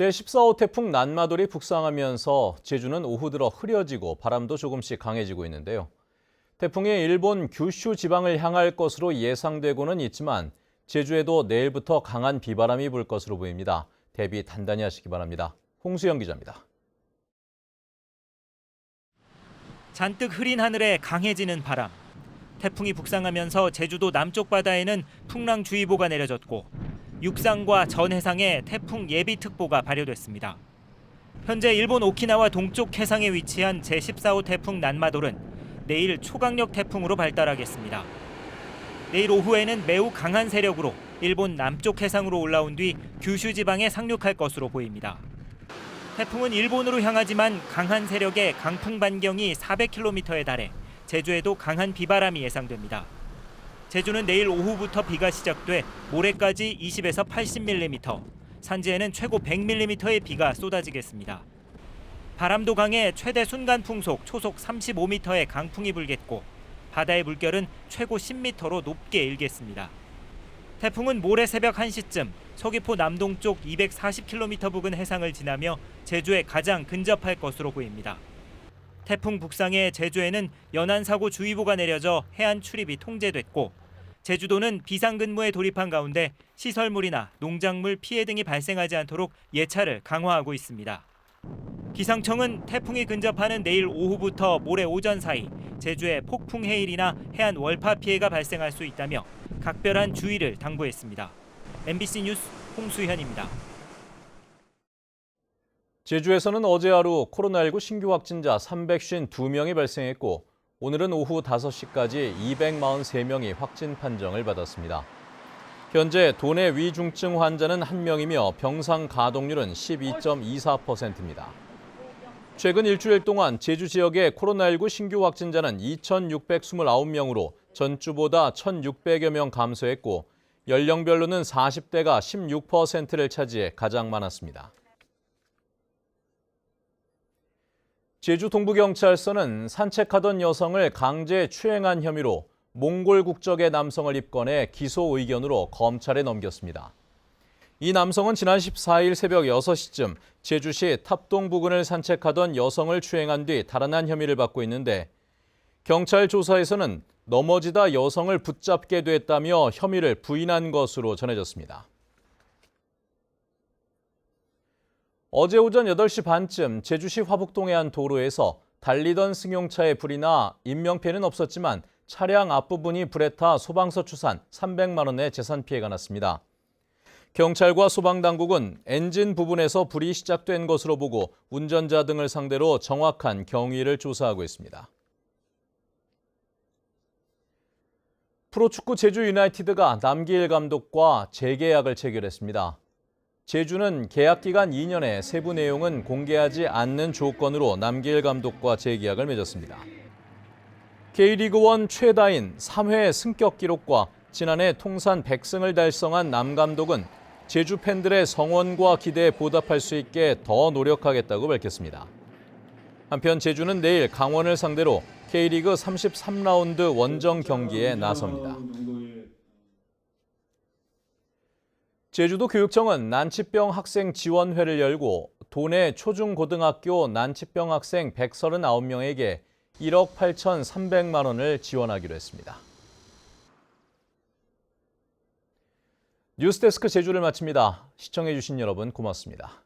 제14호 태풍 난마돌이 북상하면서 제주는 오후 들어 흐려지고 바람도 조금씩 강해지고 있는데요. 태풍이 일본 규슈 지방을 향할 것으로 예상되고는 있지만 제주에도 내일부터 강한 비바람이 불 것으로 보입니다. 대비 단단히 하시기 바랍니다. 홍수영 기자입니다. 잔뜩 흐린 하늘에 강해지는 바람. 태풍이 북상하면서 제주도 남쪽 바다에는 풍랑주의보가 내려졌고 육상과 전 해상에 태풍 예비특보가 발효됐습니다. 현재 일본 오키나와 동쪽 해상에 위치한 제14호 태풍 난마돌은 내일 초강력 태풍으로 발달하겠습니다. 내일 오후에는 매우 강한 세력으로 일본 남쪽 해상으로 올라온 뒤 규슈 지방에 상륙할 것으로 보입니다. 태풍은 일본으로 향하지만 강한 세력의 강풍 반경이 400km에 달해 제주에도 강한 비바람이 예상됩니다. 제주는 내일 오후부터 비가 시작돼 모레까지 20에서 80mm, 산지에는 최고 100mm의 비가 쏟아지겠습니다. 바람도 강해 최대 순간 풍속 초속 35m의 강풍이 불겠고 바다의 물결은 최고 10m로 높게 일겠습니다. 태풍은 모레 새벽 1시쯤 서귀포 남동쪽 240km 부근 해상을 지나며 제주에 가장 근접할 것으로 보입니다. 태풍 북상해 제주에는 연안사고주의보가 내려져 해안 출입이 통제됐고 제주도는 비상근무에 돌입한 가운데 시설물이나 농작물 피해 등이 발생하지 않도록 예찰을 강화하고 있습니다. 기상청은 태풍이 근접하는 내일 오후부터 모레 오전 사이 제주에 폭풍 해일이나 해안 월파 피해가 발생할 수 있다며 각별한 주의를 당부했습니다. MBC 뉴스 홍수현입니다. 제주에서는 어제 하루 코로나19 신규 확진자 352명이 발생했고 오늘은 오후 5시까지 243명이 확진 판정을 받았습니다. 현재 도내 위중증 환자는 1명이며 병상 가동률은 12.24%입니다. 최근 일주일 동안 제주 지역의 코로나19 신규 확진자는 2,629명으로 전주보다 1,600여 명 감소했고 연령별로는 40대가 16%를 차지해 가장 많았습니다. 제주 동부경찰서는 산책하던 여성을 강제 추행한 혐의로 몽골 국적의 남성을 입건해 기소 의견으로 검찰에 넘겼습니다. 이 남성은 지난 14일 새벽 6시쯤 제주시 탑동 부근을 산책하던 여성을 추행한 뒤 달아난 혐의를 받고 있는데 경찰 조사에서는 넘어지다 여성을 붙잡게 됐다며 혐의를 부인한 것으로 전해졌습니다. 어제 오전 8시 반쯤 제주시 화북동의 한 도로에서 달리던 승용차에 불이 나 인명피해는 없었지만 차량 앞부분이 불에 타 소방서 추산 300만 원의 재산 피해가 났습니다. 경찰과 소방당국은 엔진 부분에서 불이 시작된 것으로 보고 운전자 등을 상대로 정확한 경위를 조사하고 있습니다. 프로축구 제주 유나이티드가 남기일 감독과 재계약을 체결했습니다. 제주는 계약 기간 2년에 세부 내용은 공개하지 않는 조건으로 남기일 감독과 재계약을 맺었습니다. K리그1 최다인 3회 승격 기록과 지난해 통산 100승을 달성한 남 감독은 제주 팬들의 성원과 기대에 보답할 수 있게 더 노력하겠다고 밝혔습니다. 한편 제주는 내일 강원을 상대로 K리그 33라운드 원정 경기에 나섭니다. 제주도 교육청은 난치병 학생 지원회를 열고 도내 초중고등학교 난치병 학생 139명에게 1억 8,300만 원을 지원하기로 했습니다. 뉴스데스크 제주를 마칩니다. 시청해 주신 여러분 고맙습니다.